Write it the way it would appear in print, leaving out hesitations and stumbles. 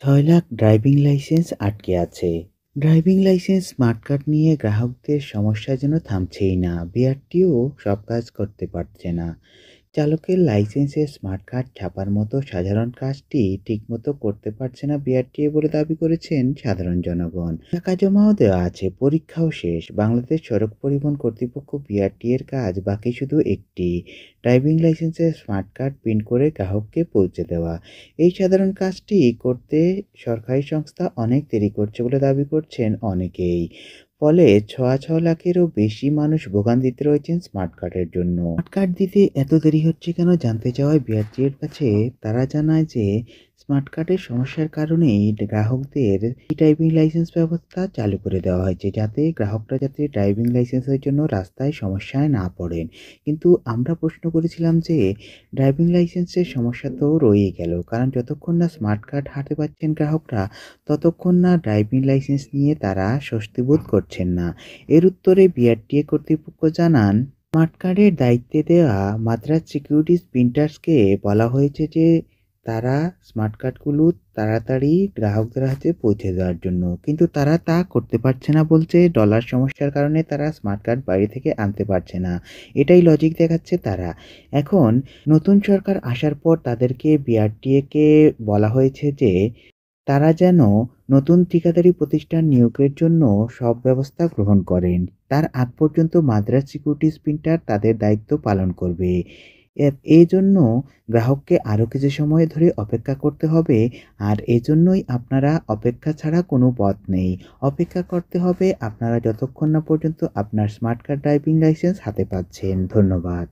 ৬ lakh driving licence আটকে আছে। Driving licence smart card নিয়ে গ্রাহকদের সমস্যা যেন থামছেই না। বিআরটিও সব কাজ করতে পারছে না। চালকের লাইসেন্সে স্মার্ট কার্ড ছাপার মতো সাধারণ কাজটি ঠিকমতো করতে পারছে না বিআরটিএ বলে দাবি করেছেন সাধারণ জনগণ। টাকা জমাও দেওয়া আছে, পরীক্ষাও শেষ। বাংলাদেশ সড়ক পরিবহন কর্তৃপক্ষ বিআরটি এর কাজ বাকি শুধু একটি, ড্রাইভিং লাইসেন্সে স্মার্ট কার্ড প্রিন্ট করে গ্রাহককে পৌঁছে দেওয়া। এই সাধারণ কাজটি করতে সরকারি সংস্থা অনেক দেরি করছে বলে দাবি করছেন অনেকেই। ফলে ৬ লাখেরও বেশি মানুষ ভোগান্তিতে রয়েছেন স্মার্ট কার্ডের জন্য। স্মার্ট কার্ড দিতে এত দেরি হচ্ছে কেন জানতে চাওয়ায় বিআরটিএর কাছে তারা জানায় যে স্মার্ট কার্ডের সমস্যার কারণেই গ্রাহকদের ড্রাইভিং লাইসেন্স ব্যবস্থা চালু করে দেওয়া হয়েছে, যাতে গ্রাহকরা ড্রাইভিং লাইসেন্সের জন্য রাস্তায় সমস্যায় না পড়েন। কিন্তু আমরা প্রশ্ন করেছিলাম যে ড্রাইভিং লাইসেন্সের সমস্যা তো রয়েই গেল, কারণ যতক্ষণ না স্মার্ট কার্ড হাতে পাচ্ছেন গ্রাহকরা ততক্ষণ না ড্রাইভিং লাইসেন্স নিয়ে তারা স্বস্তি বোধ করছেন না। এর উত্তরে বিআরটিএ কর্তৃপক্ষ জানান, স্মার্ট কার্ডের দায়িত্বে দেওয়া মাদ্রাজ সিকিউরিটিজ প্রিন্টার্সকে বলা হয়েছে যে তারা স্মার্ট কার্ডগুলো তাড়াতাড়ি গ্রাহকদের হাতে পৌঁছে দেওয়ার জন্য, কিন্তু তারা তা করতে পারছে না বলছে। ডলার সমস্যার কারণে তারা স্মার্ট কার্ড বাইরে থেকে আনতে পারছে না, এটাই লজিক দেখাচ্ছে তারা। এখন নতুন সরকার আসার পর তাদেরকে বিআরটিএ বলা হয়েছে যে তারা যেন নতুন ঠিকাদারি প্রতিষ্ঠান নিয়োগের জন্য সব ব্যবস্থা গ্রহণ করেন। তার আগ পর্যন্ত মাদ্রাজ সিকিউরিটিজ প্রিন্টার তাদের দায়িত্ব পালন করবে। এজন্য গ্রাহককে আরও কিছু সময় ধরে অপেক্ষা করতে হবে। আর এজন্যই আপনারা অপেক্ষা ছাড়া কোনো পথ নেই। অপেক্ষা করতে হবে আপনারা যতক্ষণ না পর্যন্ত আপনার স্মার্ট কার্ড ড্রাইভিং লাইসেন্স হাতে পাচ্ছেন। ধন্যবাদ।